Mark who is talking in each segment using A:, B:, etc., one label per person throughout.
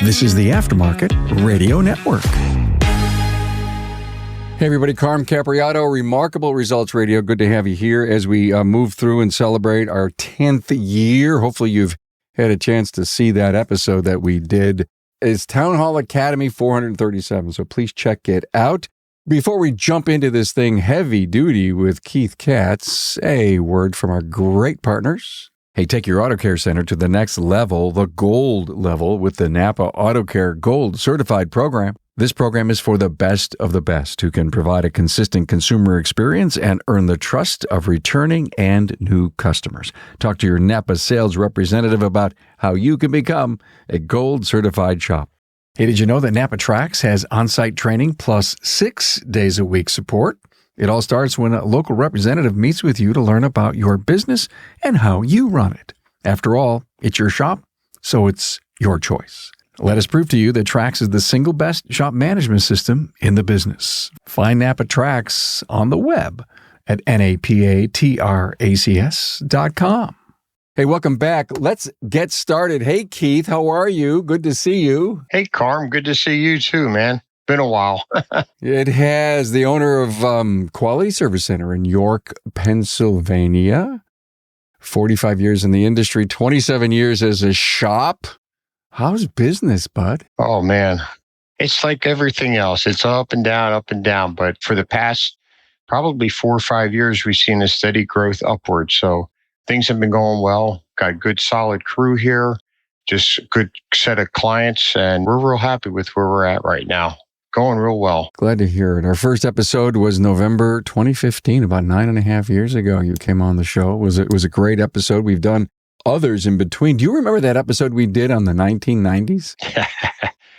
A: This is the Aftermarket Radio Network. Hey everybody, Carm Capriato, Remarkable Results Radio. Good to have you here as we move through and celebrate our 10th year. Hopefully you've had a chance to see that episode that we did. It's Town Hall Academy 437, so please check it out. Before we jump into this thing heavy duty with Keith Katz, a word from our great partners. Hey, take your auto care center to the next level, the gold level, with the NAPA Auto Care Gold Certified Program. This program is for the best of the best who can provide a consistent consumer experience and earn the trust of returning and new customers. Talk to your NAPA sales representative about how you can become a gold certified shop. Hey, did you know that NAPA Tracks has on-site training plus 6 days a week support? It all starts when a local representative meets with you to learn about your business and how you run it. After all, it's your shop, so it's your choice. Let us prove to you that Trax is the single best shop management system in the business. Find NAPA Trax on the web at napatracs.com. Hey, welcome back. Let's get started. Hey, Keith, how are you? Good to see you.
B: Hey, Carm. Good to see you too, man. Been a while.
A: It has. The owner of Quality Service Center in York, Pennsylvania. 45 years in the industry, 27 years as a shop. How's business, bud?
B: Oh, man. It's like everything else. It's up and down, up and down. But for the past probably 4 or 5 years, we've seen a steady growth upward. So things have been going well. Got a good, solid crew here. Just a good set of clients. And we're real happy with where we're at right now. Going real well.
A: Glad to hear it. Our first episode was November 2015, about 9.5 years ago. You came on the show. It was a great episode. We've done others in between. Do you remember that episode we did on the 1990s?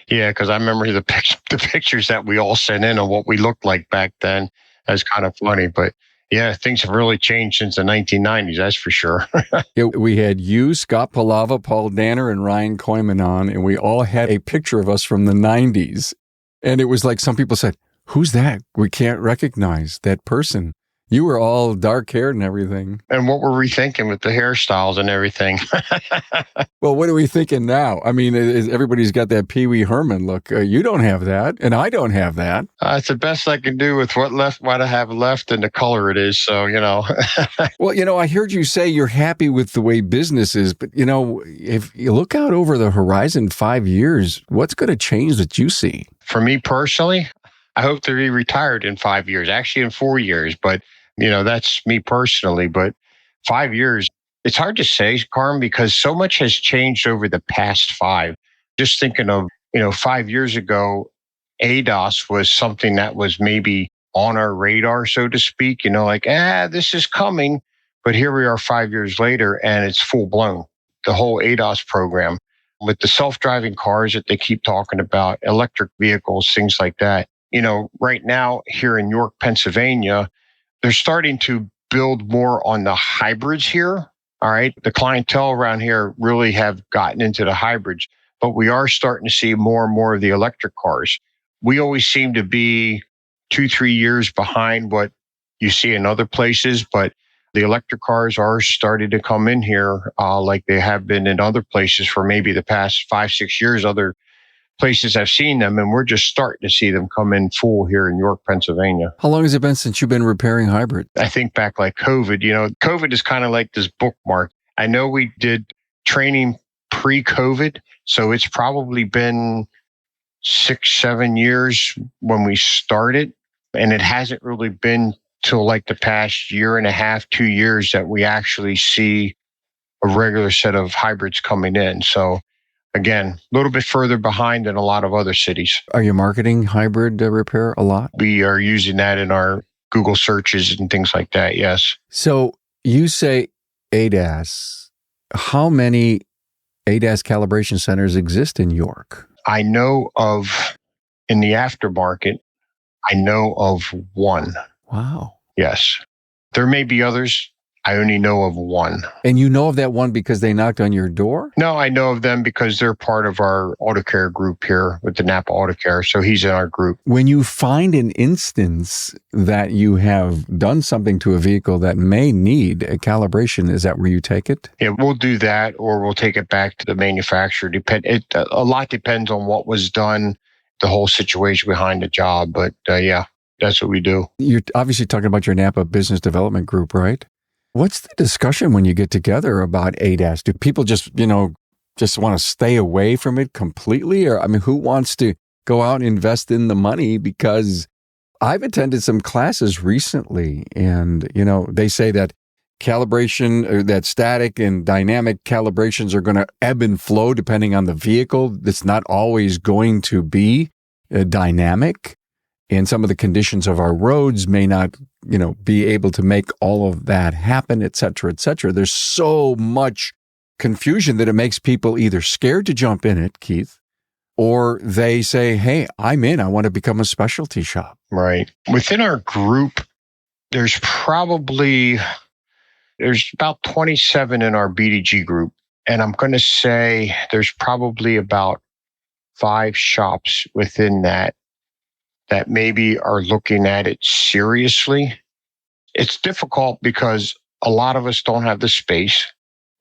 B: Yeah, because I remember the pictures that we all sent in and what we looked like back then. That's kind of funny. But yeah, things have really changed since the 1990s, that's for sure.
A: We had you, Scott Palava, Paul Danner, and Ryan Koyman on, and we all had a picture of us from the 90s. And it was like some people said, who's that? We can't recognize that person. You were all dark-haired and everything.
B: And what were we thinking with the hairstyles and everything?
A: Well, what are we thinking now? I mean, everybody's got that Pee Wee Herman look. You don't have that, and I don't have that.
B: It's the best I can do with what I have left and the color it is, so,
A: Well, I heard you say you're happy with the way business is, but, if you look out over the horizon 5 years, what's going to change that you see?
B: For me personally, I hope to be retired in 5 years, actually in 4 years, but that's me personally. But 5 years, it's hard to say, Carm, because so much has changed over the past 5. Just thinking of, 5 years ago, ADAS was something that was maybe on our radar, so to speak, this is coming. But here we are 5 years later, and it's full blown. The whole ADAS program with the self-driving cars that they keep talking about, electric vehicles, things like that. Right now here in York, Pennsylvania, they're starting to build more on the hybrids here. All right. The clientele around here really have gotten into the hybrids, but we are starting to see more and more of the electric cars. We always seem to be 2-3 years behind what you see in other places, but the electric cars are starting to come in here like they have been in other places for maybe the past 5-6 years. Other places I've seen them, and we're just starting to see them come in full here in York, Pennsylvania.
A: How long has it been since you've been repairing hybrid?
B: I think back like COVID. COVID is kind of like this bookmark. I know we did training pre-COVID, so it's probably been 6-7 years when we started, and it hasn't really been till like the past 1.5, 2 years that we actually see a regular set of hybrids coming in. So again, a little bit further behind than a lot of other cities.
A: Are you marketing hybrid repair a lot?
B: We are using that in our Google searches and things like that, yes.
A: So you say ADAS. How many ADAS calibration centers exist in York?
B: I know of, in the aftermarket, I know of one.
A: Wow.
B: Yes. There may be others. I only know of one.
A: And you know of that one because they knocked on your door?
B: No, I know of them because they're part of our auto care group here with the NAPA Auto Care. So he's in our group.
A: When you find an instance that you have done something to a vehicle that may need a calibration, is that where you take it?
B: Yeah, we'll do that, or we'll take it back to the manufacturer. A lot depends on what was done, the whole situation behind the job. But yeah, that's what we do.
A: You're obviously talking about your NAPA business development group, right? What's the discussion when you get together about ADAS? Do people just want to stay away from it completely? Or, I mean, who wants to go out and invest in the money? Because I've attended some classes recently and, they say that calibration, or that static and dynamic calibrations are going to ebb and flow depending on the vehicle. It's not always going to be dynamic. And some of the conditions of our roads may not, be able to make all of that happen, et cetera, et cetera. There's so much confusion that it makes people either scared to jump in it, Keith, or they say, hey, I'm in. I want to become a specialty shop.
B: Right. Within our group, there's about 27 in our BDG group. And I'm going to say there's probably about 5 shops within that maybe are looking at it seriously. It's difficult because a lot of us don't have the space.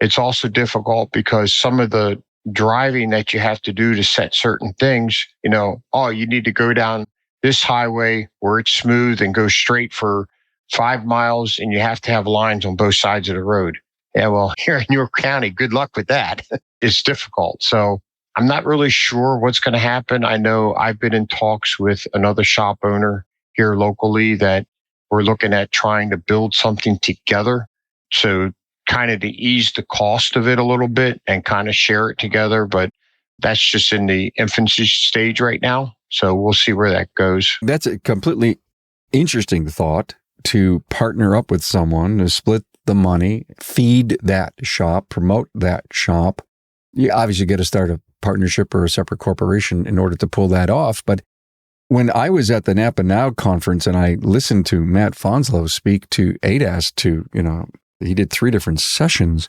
B: It's also difficult because some of the driving that you have to do to set certain things, you need to go down this highway where it's smooth and go straight for 5 miles, and you have to have lines on both sides of the road. Yeah, well, here in York County, good luck with that. It's difficult. So I'm not really sure what's going to happen. I know I've been in talks with another shop owner here locally that we're looking at trying to build something together. So kind of to ease the cost of it a little bit and kind of share it together. But that's just in the infancy stage right now. So we'll see where that goes.
A: That's a completely interesting thought, to partner up with someone to split the money, feed that shop, promote that shop. You obviously got to start a partnership or a separate corporation in order to pull that off. But when I was at the NAPA Now conference and I listened to Matt Fonslow speak to ADAS he did 3 different sessions.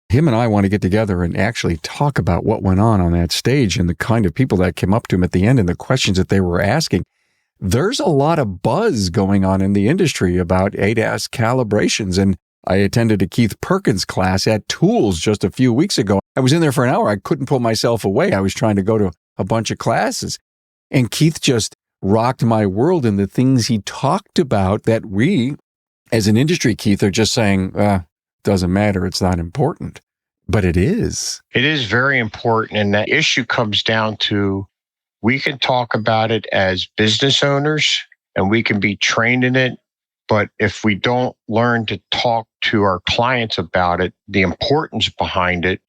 A: Him and I want to get together and actually talk about what went on that stage and the kind of people that came up to him at the end and the questions that they were asking. There's a lot of buzz going on in the industry about ADAS calibrations. And I attended a Keith Perkins class at Tools just a few weeks ago. I was in there for an hour. I couldn't pull myself away. I was trying to go to a bunch of classes. And Keith just rocked my world in the things he talked about that we, as an industry, Keith, are just saying, doesn't matter. It's not important. But it is.
B: It is very important. And that issue comes down to, we can talk about it as business owners and we can be trained in it. But if we don't learn to talk to our clients about it, the importance behind it,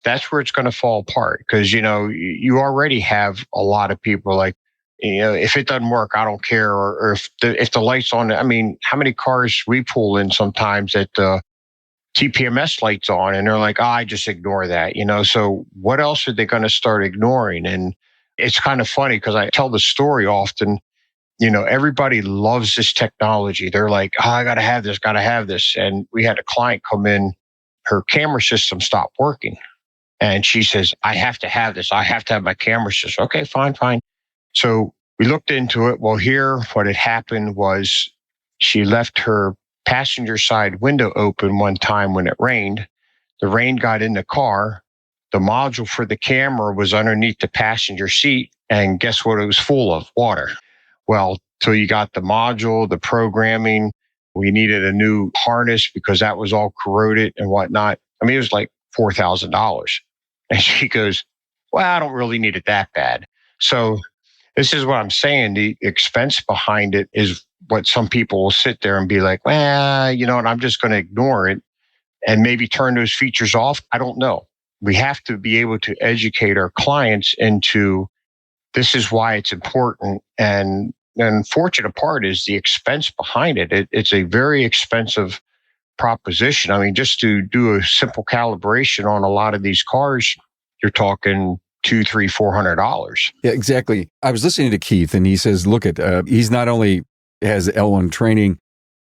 B: that's where it's going to fall apart. Because, you already have a lot of people like, if it doesn't work, I don't care. Or if the light's on, I mean, how many cars we pull in sometimes that the TPMS light's on and they're like, I just ignore that, So what else are they going to start ignoring? And it's kind of funny because I tell the story often. Everybody loves this technology. They're like, I got to have this. And we had a client come in, her camera system stopped working. And she says, I have to have this. I have to have my camera system. Okay, fine. So we looked into it. Well, here, what had happened was she left her passenger side window open one time when it rained. The rain got in the car. The module for the camera was underneath the passenger seat. And guess what? It was full of water. Well, till you got the module, the programming, we needed a new harness because that was all corroded and whatnot. I mean, it was like $4,000. And she goes, well, I don't really need it that bad. So this is what I'm saying. The expense behind it is what some people will sit there and be like, well, and I'm just going to ignore it and maybe turn those features off. I don't know. We have to be able to educate our clients into this is why it's important. And the unfortunate part is the expense behind it. It's a very expensive proposition. I mean, just to do a simple calibration on a lot of these cars, you're talking $200, $300, $400.
A: Yeah, exactly. I was listening to Keith and he says, look at, he's not only has L1 training,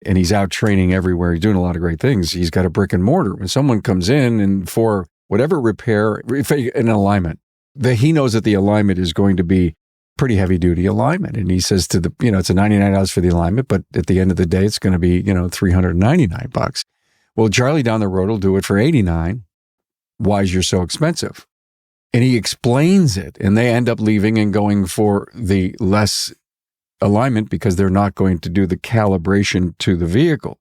A: and he's out training everywhere. He's doing a lot of great things. He's got a brick and mortar. When someone comes in and for whatever repair, if an alignment, that he knows that the alignment is going to be pretty heavy duty alignment. And he says to it's a $99 for the alignment, but at the end of the day, it's going to be, $399. Well, Charlie down the road will do it for $89. Why is yours so expensive? And he explains it, and they end up leaving and going for the less alignment because they're not going to do the calibration to the vehicle.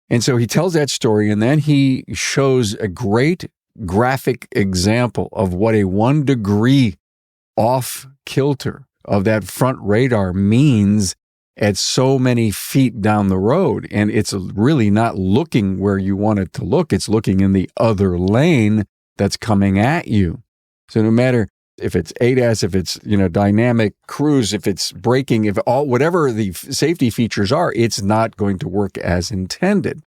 A: And so he tells that story, and then he shows a great graphic example of what a 1 degree off kilter of that front radar means at so many feet down the road. And it's really not looking where you want it to look. It's looking in the other lane that's coming at you. So no matter if it's ADAS, if it's, dynamic cruise, if it's braking, whatever the safety features are, it's not going to work as intended.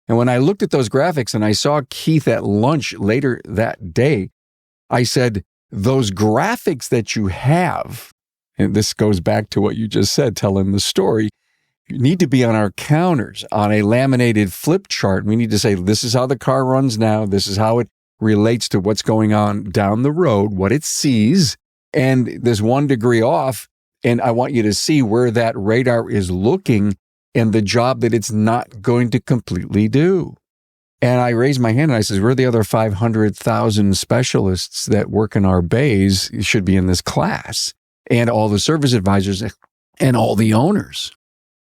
A: And when I looked at those graphics and I saw Keith at lunch later that day, I said, those graphics that you have, and this goes back to what you just said, telling the story, you need to be on our counters on a laminated flip chart. We need to say, this is how the car runs now. This is how it relates to what's going on down the road, what it sees, and there's 1 degree off. And I want you to see where that radar is looking and the job that it's not going to completely do. And I raised my hand and I says, we're the other 500,000 specialists that work in our bays should be in this class, and all the service advisors and all the owners.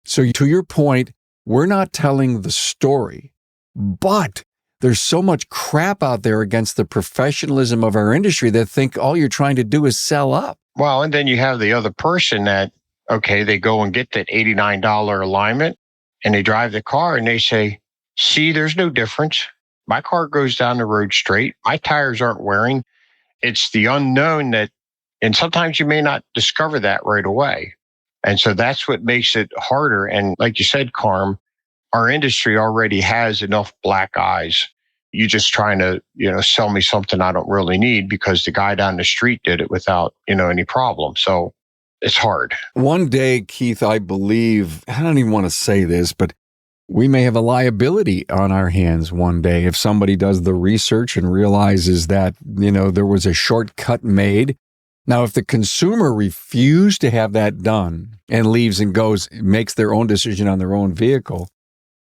A: So to your point, we're not telling the story, but there's so much crap out there against the professionalism of our industry that think all you're trying to do is sell up.
B: Well, and then you have the other person that, okay, they go and get that $89 alignment and they drive the car and they say, see, there's no difference. My car goes down the road straight. My tires aren't wearing. It's the unknown that, and sometimes you may not discover that right away. And so that's what makes it harder. And like you said, Carm, our industry already has enough black eyes. You just trying to, sell me something I don't really need because the guy down the street did it without, any problem. So it's hard.
A: One day, Keith, I believe, I don't even want to say this, but we may have a liability on our hands one day if somebody does the research and realizes that, there was a shortcut made. Now, if the consumer refused to have that done and leaves and makes their own decision on their own vehicle,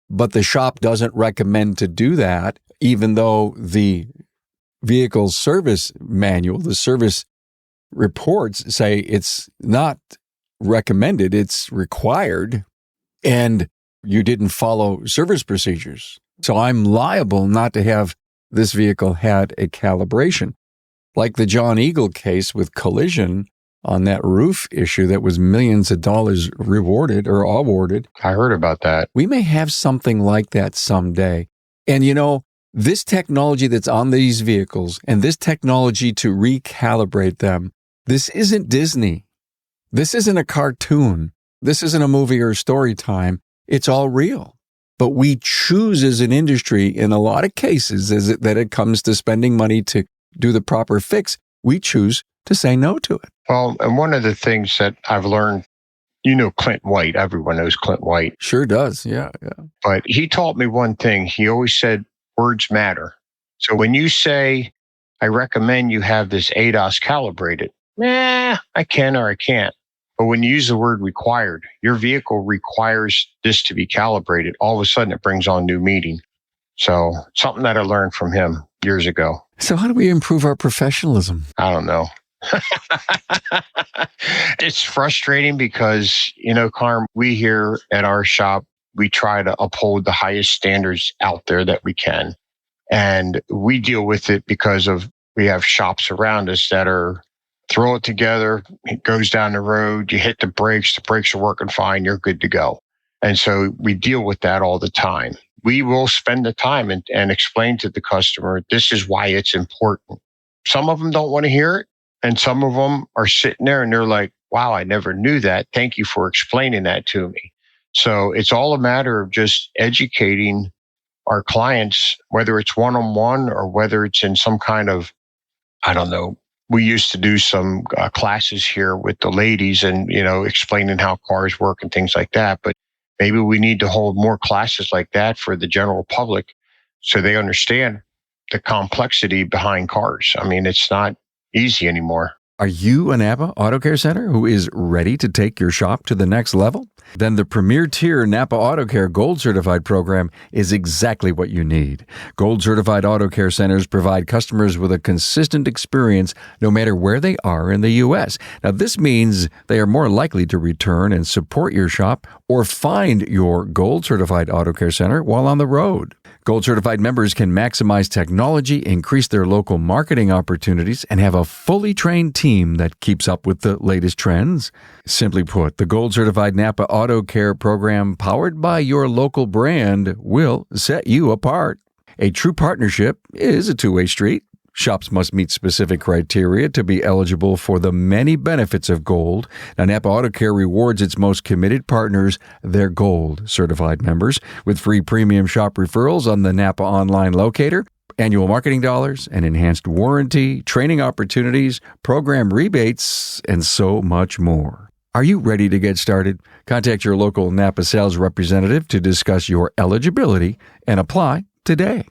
A: but the shop doesn't recommend to do that, even though the vehicle service manual, the service reports say it's not recommended, it's required, and you didn't follow service procedures. So I'm liable not to have this vehicle had a calibration. Like the John Eagle case with collision on that roof issue that was millions of dollars rewarded or awarded.
B: I heard about that.
A: We may have something like that someday. And this technology that's on these vehicles and this technology to recalibrate them, this isn't Disney. This isn't a cartoon. This isn't a movie or story time. It's all real. But we choose as an industry in a lot of cases that it comes to spending money to do the proper fix, we choose to say no to it.
B: Well, and one of the things that I've learned, Clint White, everyone knows Clint White.
A: Sure does. Yeah.
B: But he taught me one thing. He always said, words matter. So when you say, I recommend you have this ADAS calibrated, I can or I can't. But when you use the word required, your vehicle requires this to be calibrated. All of a sudden, it brings on new meaning. So something that I learned from him years ago.
A: So how do we improve our professionalism?
B: I don't know. It's frustrating because, Carm, we here at our shop, we try to uphold the highest standards out there that we can. And we deal with it because we have shops around us that are throw it together, it goes down the road, you hit the brakes are working fine, you're good to go. And so we deal with that all the time. We will spend the time and explain to the customer, this is why it's important. Some of them don't want to hear it. And some of them are sitting there and they're like, wow, I never knew that. Thank you for explaining that to me. So it's all a matter of just educating our clients, whether it's one-on-one or whether it's in some kind of, I don't know, we used to do some classes here with the ladies and, explaining how cars work and things like that. But maybe we need to hold more classes like that for the general public so they understand the complexity behind cars. I mean, it's not easy anymore.
A: Are you a NAPA Auto Care Center who is ready to take your shop to the next level? Then the premier tier NAPA Auto Care Gold Certified program is exactly what you need. Gold Certified Auto Care Centers provide customers with a consistent experience no matter where they are in the U.S. Now, this means they are more likely to return and support your shop or find your Gold Certified Auto Care Center while on the road. Gold Certified members can maximize technology, increase their local marketing opportunities, and have a fully trained team that keeps up with the latest trends. Simply put, the Gold Certified NAPA Auto Care program powered by your local brand will set you apart. A true partnership is a two-way street. Shops must meet specific criteria to be eligible for the many benefits of Gold. Now, NAPA Auto Care rewards its most committed partners, their Gold Certified members, with free premium shop referrals on the NAPA online locator, annual marketing dollars, an enhanced warranty, training opportunities, program rebates, and so much more. Are you ready to get started? Contact your local NAPA sales representative to discuss your eligibility and apply today.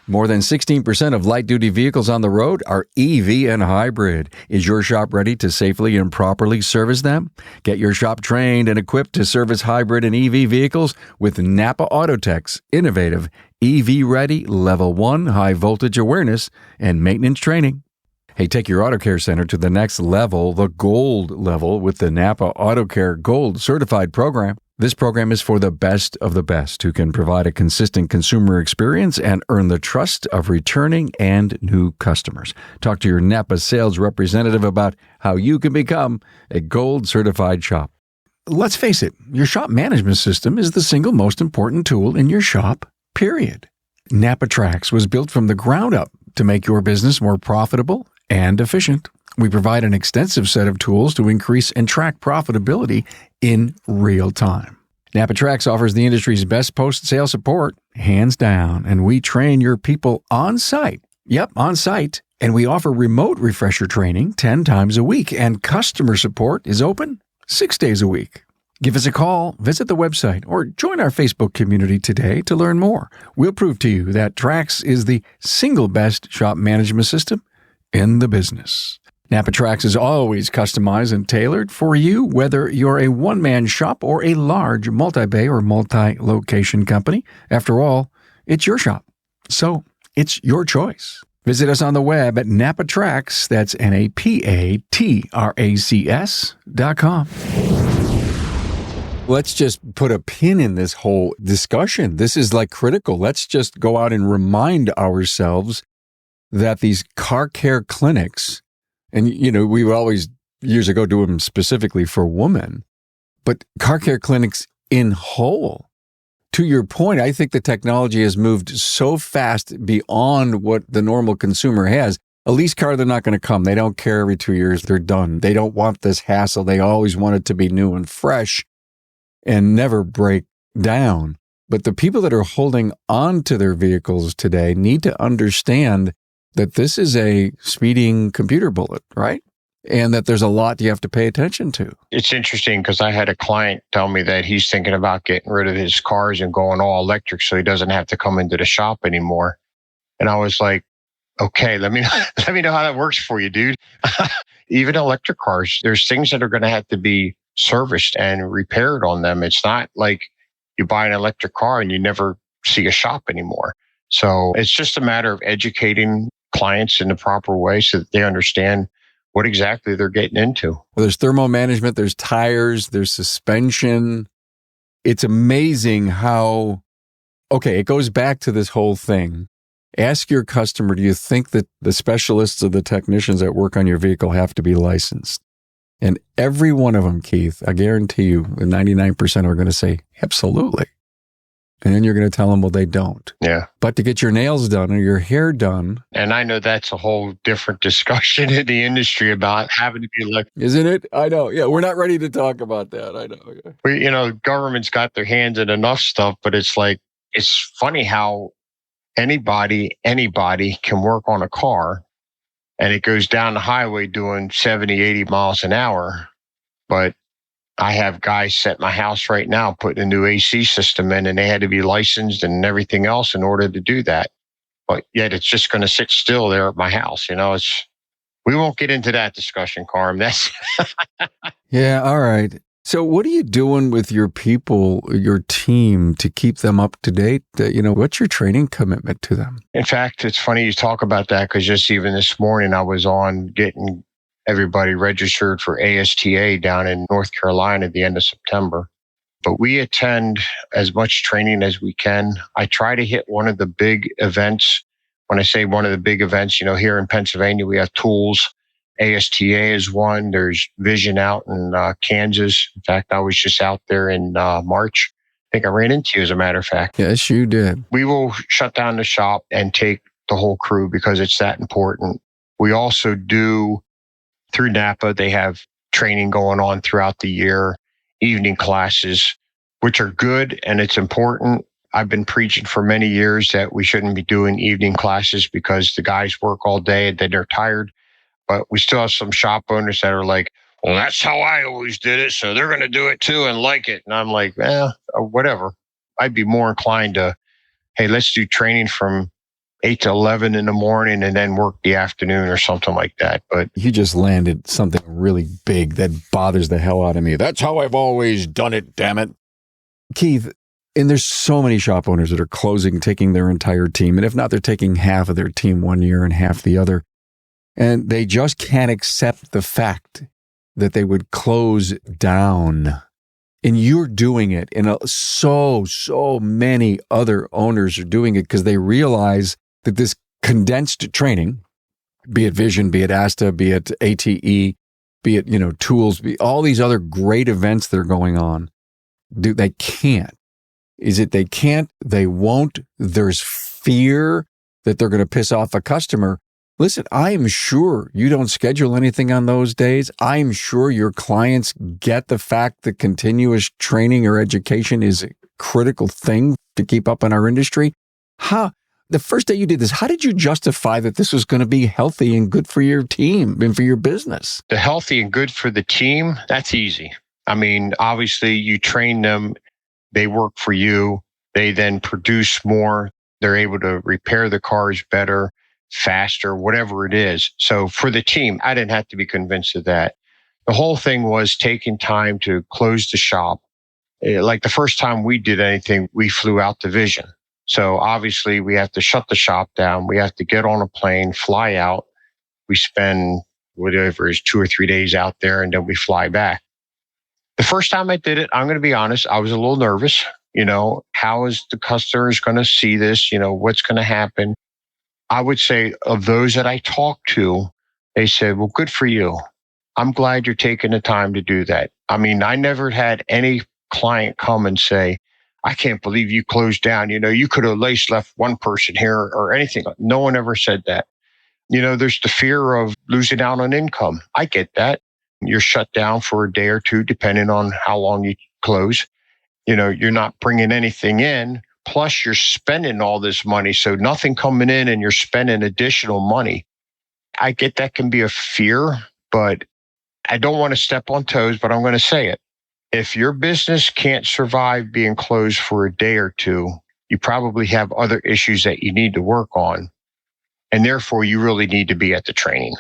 A: More than 16% of light-duty vehicles on the road are EV and hybrid. Is your shop ready to safely and properly service them? Get your shop trained and equipped to service hybrid and EV vehicles with NAPA Autotech's innovative EV-ready Level 1 high-voltage awareness and maintenance training. Hey, take your Auto Care Center to the next level, the Gold level, with the NAPA Auto Care Gold Certified program. This program is for the best of the best who can provide a consistent consumer experience and earn the trust of returning and new customers. Talk to your NAPA sales representative about how you can become a Gold Certified shop. Let's face it, your shop management system is the single most important tool in your shop, period. NAPA Trax was built from the ground up to make your business more profitable and efficient. We provide an extensive set of tools to increase and track profitability in real time. NAPA Trax offers the industry's best post-sale support, hands down, and we train your people on site. Yep, on site. And we offer remote refresher training 10 times a week, and customer support is open 6 days a week. Give us a call, visit the website, or join our Facebook community today to learn more. We'll prove to you that Trax is the single best shop management system in the business. NAPA Trax is always customized and tailored for you, whether you're a one-man shop or a large multi-bay or multi-location company. After all, it's your shop, so it's your choice. Visit us on the web at NAPATRAX, that's NAPATRACS.com. Let's just put a pin in this whole discussion. This is like critical. Let's just go out and remind ourselves that these car care clinics, and, you know, we would always years ago do them specifically for women, but car care clinics in whole. To your point, I think the technology has moved so fast beyond what the normal consumer has. A lease car, they're not going to come. They don't care every 2 years. They're done. They don't want this hassle. They always want it to be new and fresh and never break down. But the people that are holding on to their vehicles today need to understand that this is a speeding computer bullet, right? And that there's a lot you have to pay attention to.
B: It's interesting because I had a client tell me that he's thinking about getting rid of his cars and going all electric so he doesn't have to come into the shop anymore. And I was like, okay, let me know how that works for you, dude. Even electric cars, there's things that are going to have to be serviced and repaired on them. It's not like you buy an electric car and you never see a shop anymore. So it's just a matter of educating clients in the proper way so that they understand what exactly they're getting into.
A: Well, there's thermal management, there's tires, there's suspension. It's amazing how, it goes back to this whole thing. Ask your customer, do you think that the specialists or the technicians that work on your vehicle have to be licensed? And every one of them, Keith, I guarantee you, 99% are going to say, absolutely. And then you're going to tell them, well, they don't.
B: Yeah.
A: But to get your nails done or your hair done.
B: And I know that's a whole different discussion in the industry about having to be electric.
A: Isn't it? I know. Yeah, we're not ready to talk about that. I know.
B: Yeah. Government's got their hands in enough stuff, but it's like, it's funny how anybody can work on a car and it goes down the highway doing 70, 80 miles an hour. But I have guys set my house right now, putting a new AC system in, and they had to be licensed and everything else in order to do that. But yet it's just going to sit still there at my house. We won't get into that discussion, Carm. That's
A: Yeah, all right. So what are you doing with your people, your team, to keep them up to date? What's your training commitment to them?
B: In fact, it's funny you talk about that because just even this morning I was on getting everybody registered for ASTA down in North Carolina at the end of September. But we attend as much training as we can. I try to hit one of the big events. When I say one of the big events, here in Pennsylvania, we have tools. ASTA is one. There's Vision out in Kansas. In fact, I was just out there in March. I think I ran into you, as a matter of fact.
A: Yes, you did.
B: We will shut down the shop and take the whole crew because it's that important. We also do, through NAPA, they have training going on throughout the year, evening classes, which are good and it's important. I've been preaching for many years that we shouldn't be doing evening classes because the guys work all day and then they're tired. But we still have some shop owners that are like, well, that's how I always did it, so they're going to do it too and like it. And I'm like, whatever. I'd be more inclined to, hey, let's do training from 8 to 11 in the morning and then work the afternoon or something like that. But
A: you just landed something really big that bothers the hell out of me. That's how I've always done it, damn it. Keith, and there's so many shop owners that are closing, taking their entire team. And if not, they're taking half of their team one year and half the other. And they just can't accept the fact that they would close down. And you're doing it. And so many other owners are doing it because they realize that this condensed training, be it Vision, be it ASTA, be it ATE, be it, tools, all these other great events that are going on, they can't. Is it they can't, they won't, there's fear that they're going to piss off a customer. Listen, I'm sure you don't schedule anything on those days. I'm sure your clients get the fact that continuous training or education is a critical thing to keep up in our industry. The first day you did this, how did you justify that this was going to be healthy and good for your team and for your business?
B: The healthy and good for the team, that's easy. I mean, obviously you train them, they work for you, they then produce more, they're able to repair the cars better, faster, whatever it is. So for the team, I didn't have to be convinced of that. The whole thing was taking time to close the shop. Like the first time we did anything, we flew out to Vision. So obviously we have to shut the shop down. We have to get on a plane, fly out. We spend whatever is 2 or 3 days out there and then we fly back. The first time I did it, I'm going to be honest, I was a little nervous. How is the customers going to see this? What's going to happen? I would say of those that I talked to, they said, well, good for you. I'm glad you're taking the time to do that. I mean, I never had any client come and say, I can't believe you closed down. You could have at least left one person here or anything. No one ever said that. There's the fear of losing out on income. I get that. You're shut down for a day or two, depending on how long you close. You're not bringing anything in. Plus, you're spending all this money. So nothing coming in and you're spending additional money. I get that can be a fear, but I don't want to step on toes, but I'm going to say it. If your business can't survive being closed for a day or two, you probably have other issues that you need to work on. And therefore, you really need to be at the training.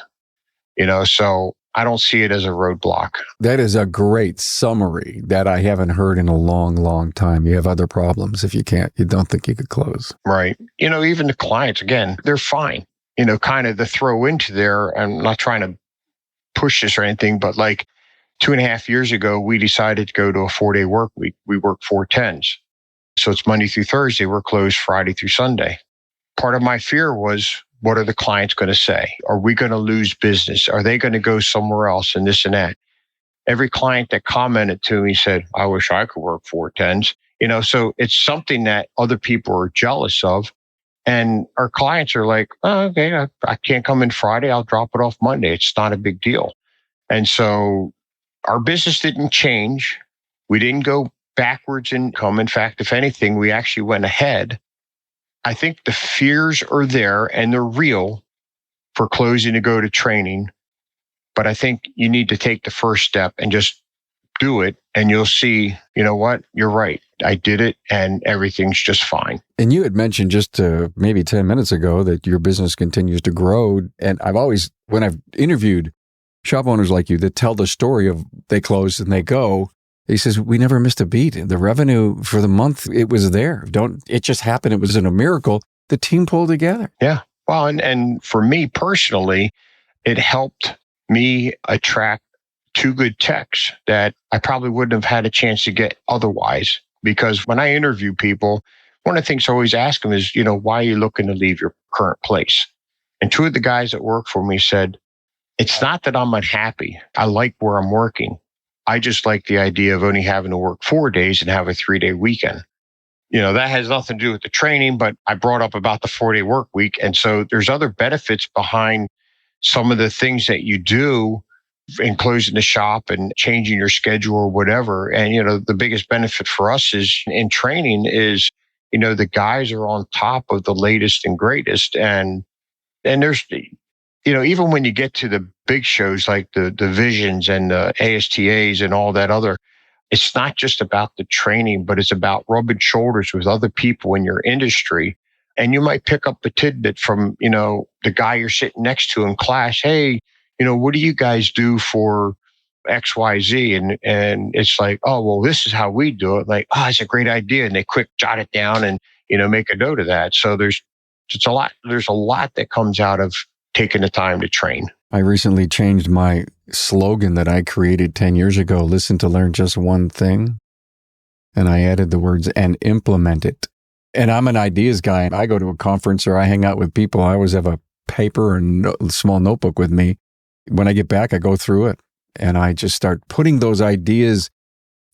B: So I don't see it as a roadblock.
A: That is a great summary that I haven't heard in a long, long time. You have other problems if you don't think you could close.
B: Right. Even the clients, again, they're fine. Kind of the throw into there. I'm not trying to push this or anything, but like 2.5 years ago, we decided to go to a 4-day work week. We work 4/10s. So it's Monday through Thursday. We're closed Friday through Sunday. Part of my fear was, what are the clients going to say? Are we going to lose business? Are they going to go somewhere else and this and that? Every client that commented to me said, I wish I could work 4/10s. So it's something that other people are jealous of. And our clients are like, oh, okay, I can't come in Friday. I'll drop it off Monday. It's not a big deal. And so our business didn't change. We didn't go backwards in income. In fact, if anything, we actually went ahead. I think the fears are there and they're real for closing to go to training. But I think you need to take the first step and just do it and you'll see, you know what, you're right. I did it and everything's just fine.
A: And you had mentioned just maybe 10 minutes ago that your business continues to grow. And I've always, when I've interviewed shop owners like you that tell the story of they close and they go, he says, we never missed a beat. The revenue for the month, it was there. It just happened. It was a miracle. The team pulled together.
B: Yeah. Well, and for me personally, it helped me attract two good techs that I probably wouldn't have had a chance to get otherwise. Because when I interview people, one of the things I always ask them is, why are you looking to leave your current place? And two of the guys that work for me said, it's not that I'm unhappy. I like where I'm working. I just like the idea of only having to work 4 days and have a 3-day weekend. That has nothing to do with the training, but I brought up about the 4-day work week. And so there's other benefits behind some of the things that you do in closing the shop and changing your schedule or whatever. And, the biggest benefit for us is in training is, the guys are on top of the latest and greatest. And there's, even when you get to the big shows like the Visions and the ASTAs and all that other, it's not just about the training, but it's about rubbing shoulders with other people in your industry. And you might pick up a tidbit from, the guy you're sitting next to in class. Hey, what do you guys do for XYZ? And it's like, oh, well, this is how we do it. Like, oh, it's a great idea. And they quick jot it down and, make a note of that. So there's a lot that comes out of taking the time to train.
A: I recently changed my slogan that I created 10 years ago, listen to learn just one thing. And I added the words and implement it. And I'm an ideas guy. And I go to a conference or I hang out with people. I always have a paper and small notebook with me. When I get back, I go through it and I just start putting those ideas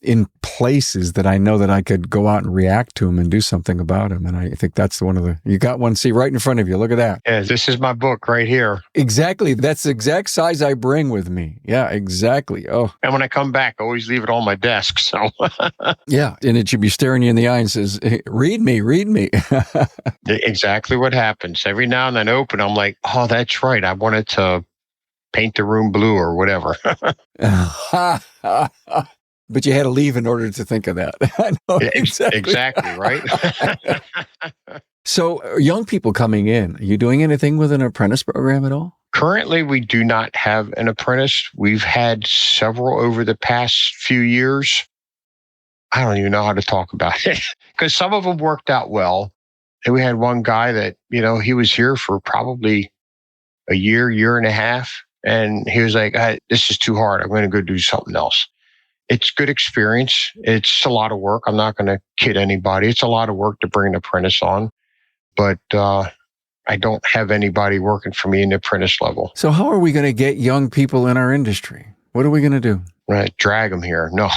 A: in places that I know that I could go out and react to them and do something about them. And I think that's you got one, see right in front of you. Look at that.
B: Yeah, this is my book right here.
A: Exactly. That's the exact size I bring with me. Yeah, exactly. Oh.
B: And when I come back, I always leave it on my desk. So
A: yeah. And it should be staring you in the eye and says, hey, read me.
B: Exactly what happens. Every now and then I open, I'm like, oh, that's right. I wanted to paint the room blue or whatever.
A: But you had to leave in order to think of that. I know,
B: exactly, right?
A: So young people coming in, are you doing anything with an apprentice program at all?
B: Currently, we do not have an apprentice. We've had several over the past few years. I don't even know how to talk about it because some of them worked out well. And we had one guy that, he was here for probably a year and a half. And he was like, this is too hard. I'm going to go do something else. It's good experience. It's a lot of work. I'm not going to kid anybody. It's a lot of work to bring an apprentice on, but I don't have anybody working for me in the apprentice level.
A: So how are we going to get young people in our industry? What are we going to do?
B: Right, drag them here. No,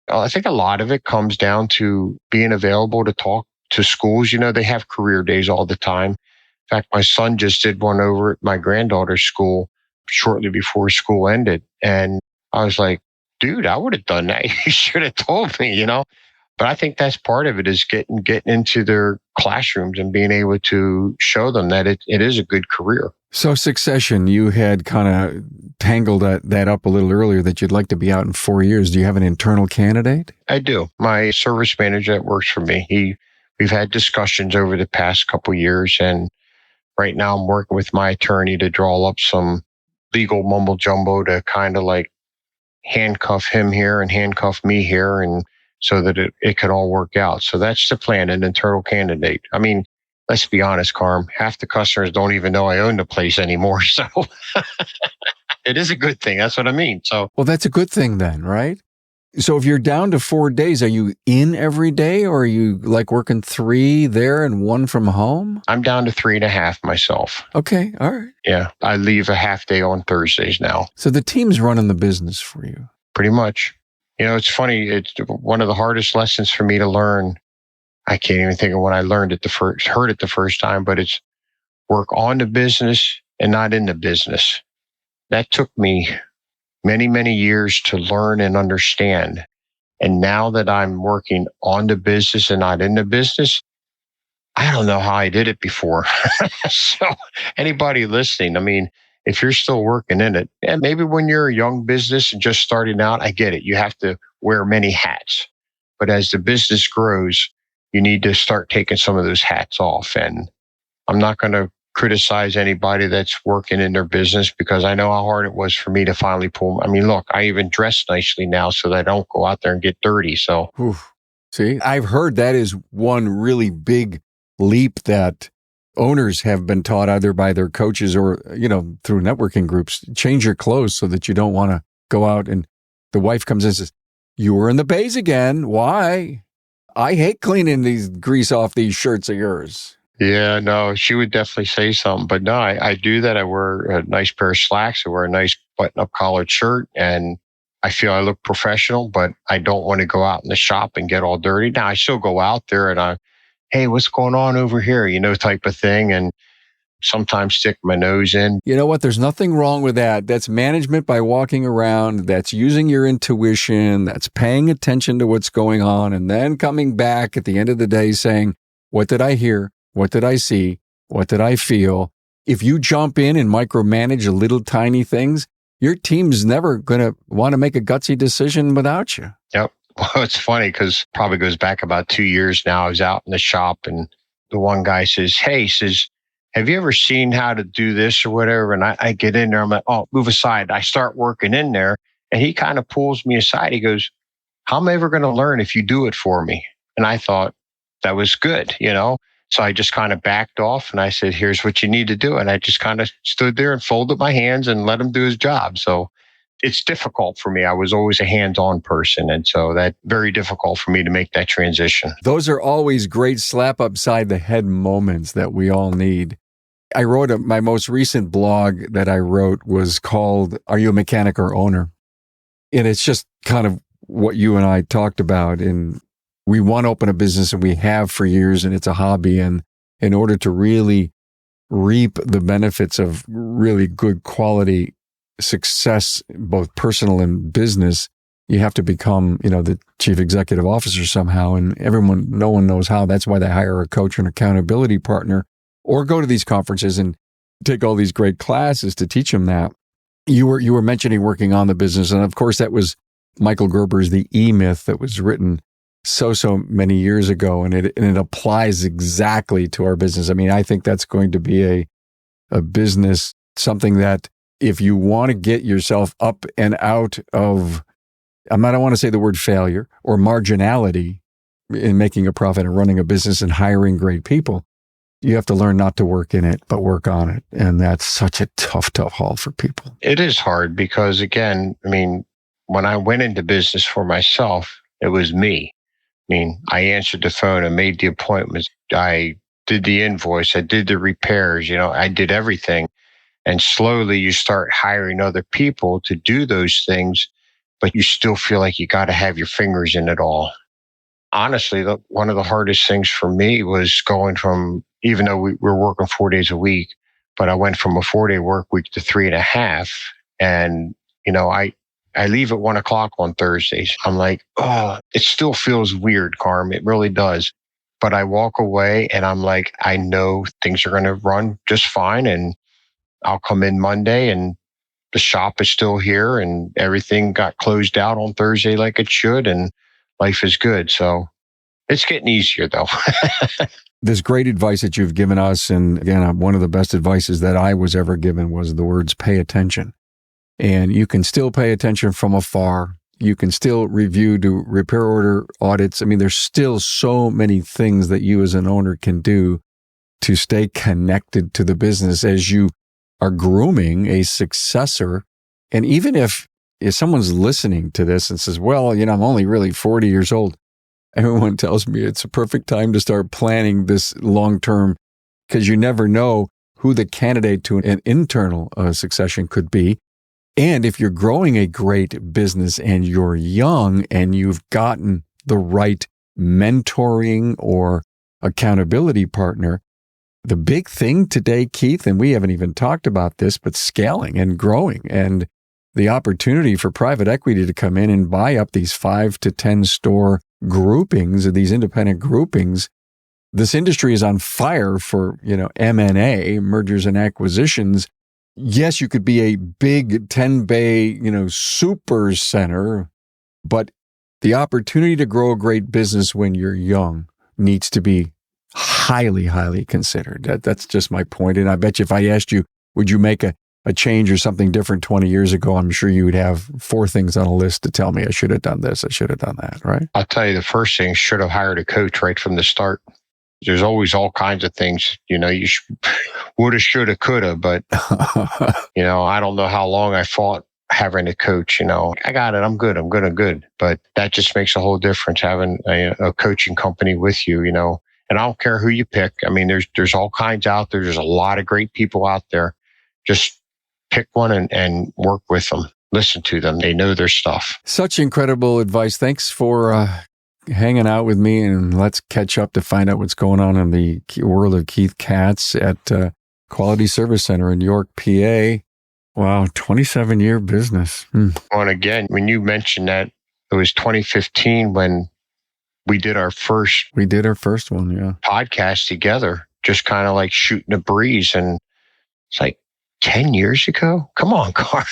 B: I think a lot of it comes down to being available to talk to schools. They have career days all the time. In fact, my son just did one over at my granddaughter's school shortly before school ended. And I was like, dude, I would have done that. You should have told me, But I think that's part of it is getting into their classrooms and being able to show them that it is a good career.
A: So succession, you had kind of tangled that up a little earlier that you'd like to be out in 4 years. Do you have an internal candidate?
B: I do. My service manager that works for me, we've had discussions over the past couple of years. And right now I'm working with my attorney to draw up some legal mumbo jumbo to kind of like handcuff him here and handcuff me here, and so that it can all work out. So that's the plan, an internal candidate. I mean, let's be honest, Carm, half the customers don't even know I own the place anymore. So it is a good thing. That's what I mean. So,
A: well, that's a good thing then, right? So if you're down to 4 days, are you in every day or are you like working 3 there and 1 from home?
B: I'm down to 3.5 myself.
A: Okay. All right.
B: Yeah. I leave a half day on Thursdays now.
A: So the team's running the business for you.
B: Pretty much. It's funny. It's one of the hardest lessons for me to learn. I can't even think of when I heard it the first time, but it's work on the business and not in the business. That took me many, many years to learn and understand. And now that I'm working on the business and not in the business, I don't know how I did it before. So anybody listening, I mean, if you're still working in it, and maybe when you're a young business and just starting out, I get it. You have to wear many hats. But as the business grows, you need to start taking some of those hats off. And I'm not going to criticize anybody that's working in their business because I know how hard it was for me to finally pull. I mean, look, I even dress nicely now so that I don't go out there and get dirty. So,
A: Oof. See, I've heard that is one really big leap that owners have been taught either by their coaches or, through networking groups. Change your clothes so that you don't want to go out and the wife comes in and says, "You were in the bays again. Why? I hate cleaning these grease off these shirts of yours."
B: yeah, no, she would definitely say something. But no, I do that. I wear a nice pair of slacks. I wear a nice button-up collared shirt, and I feel I look professional, but I don't want to go out in the shop and get all dirty. Now, I still go out there and hey, what's going on over here? Type of thing. And sometimes stick my nose in.
A: You know what? There's nothing wrong with that. That's management by walking around. That's using your intuition. That's paying attention to what's going on and then coming back at the end of the day saying, what did I hear? What did I see? What did I feel? If you jump in and micromanage the little tiny things, your team's never going to want to make a gutsy decision without you.
B: Yep. Well, it's funny because probably goes back about 2 years now. I was out in the shop and the one guy says, have you ever seen how to do this or whatever? And I get in there. I'm like, oh, move aside. I start working in there and he kind of pulls me aside. He goes, how am I ever going to learn if you do it for me? And I thought that was good, So I just kind of backed off and I said, here's what you need to do. And I just kind of stood there and folded my hands and let him do his job. So it's difficult for me. I was always a hands-on person. And so that's very difficult for me to make that transition.
A: Those are always great slap upside the head moments that we all need. I wrote my most recent blog that I wrote was called, Are You a Mechanic or Owner? And it's just kind of what you and I talked about. And we want to open a business and we have for years and it's a hobby. And in order to really reap the benefits of really good quality success, both personal and business, you have to become, the chief executive officer somehow. And no one knows how. That's why they hire a coach and accountability partner or go to these conferences and take all these great classes to teach them that. You were mentioning working on the business. And of course, that was Michael Gerber's The E-Myth that was written so many years ago. And it applies exactly to our business. I mean, I think that's going to be a business, something that if you want to get yourself up and out of, I don't want to say the word failure or marginality in making a profit and running a business and hiring great people, you have to learn not to work in it, but work on it. And that's such a tough haul for people.
B: It is hard because, again, when I went into business for myself, it was me. I answered the phone, I made the appointments, I did the invoice, I did the repairs, I did everything. And slowly you start hiring other people to do those things, but you still feel like you got to have your fingers in it all. Honestly, one of the hardest things for me was going from, even though we were working 4 days a week, but I went from a 4-day work week to 3.5. And, I leave at 1:00 on Thursdays. I'm like, oh, it still feels weird, Carm. It really does. But I walk away and I'm like, I know things are going to run just fine. And I'll come in Monday and the shop is still here and everything got closed out on Thursday like it should. And life is good. So it's getting easier though.
A: There's great advice that you've given us. And again, one of the best advices that I was ever given was the words, pay attention. And you can still pay attention from afar. You can still review, do repair order audits. There's still so many things that you as an owner can do to stay connected to the business as you are grooming a successor. And even if someone's listening to this and says, well, I'm only really 40 years old, everyone tells me it's a perfect time to start planning this long-term because you never know who the candidate to an internal succession could be. And if you're growing a great business and you're young and you've gotten the right mentoring or accountability partner, the big thing today, Keith, and we haven't even talked about this, but scaling and growing and the opportunity for private equity to come in and buy up these 5 to 10 store groupings of these independent groupings. This industry is on fire for, M&A, mergers and acquisitions. yes, you could be a big 10 bay, super center, but the opportunity to grow a great business when you're young needs to be highly, highly considered. That's just my point. And I bet you if I asked you, would you make a change or something different 20 years ago, I'm sure you would have 4 things on a list to tell me I should have done this, I should have done that, right?
B: I'll tell you, the first thing, should have hired a coach right from the start. There's always all kinds of things, you woulda, shoulda, coulda, but, I don't know how long I fought having a coach, I got it. I'm good. But that just makes a whole difference having a coaching company with you, and I don't care who you pick. I mean, there's all kinds out there. There's a lot of great people out there. Just pick one and work with them. Listen to them. They know their stuff.
A: Such incredible advice. Thanks for hanging out with me, and let's catch up to find out what's going on in the world of Keith Katz at Quality Service Center in York, PA. Wow, 27-year business.
B: And again, when you mentioned that, it was 2015 when we did our first
A: one, yeah.
B: Podcast together, just kind of like shooting a breeze. And it's like 10 years ago? Come on, Carm.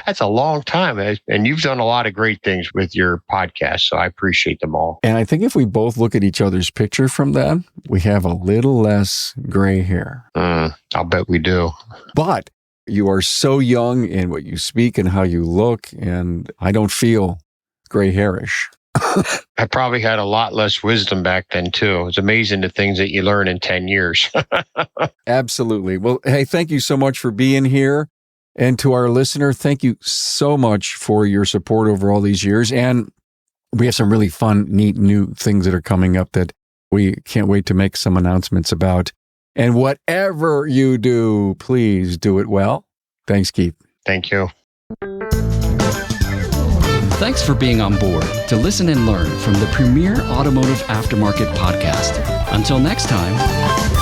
B: That's a long time. And you've done a lot of great things with your podcast, so I appreciate them all.
A: And I think if we both look at each other's picture from then, we have a little less gray hair.
B: I'll bet we do.
A: But you are so young in what you speak and how you look, and I don't feel gray hairish.
B: I probably had a lot less wisdom back then, too. It's amazing the things that you learn in 10 years.
A: Absolutely. Well, hey, thank you so much for being here. And to our listener, thank you so much for your support over all these years. And we have some really fun, neat, new things that are coming up that we can't wait to make some announcements about. And whatever you do, please do it well. Thanks, Keith.
B: Thank you.
C: Thanks for being on board to listen and learn from the premier automotive aftermarket podcast. Until next time.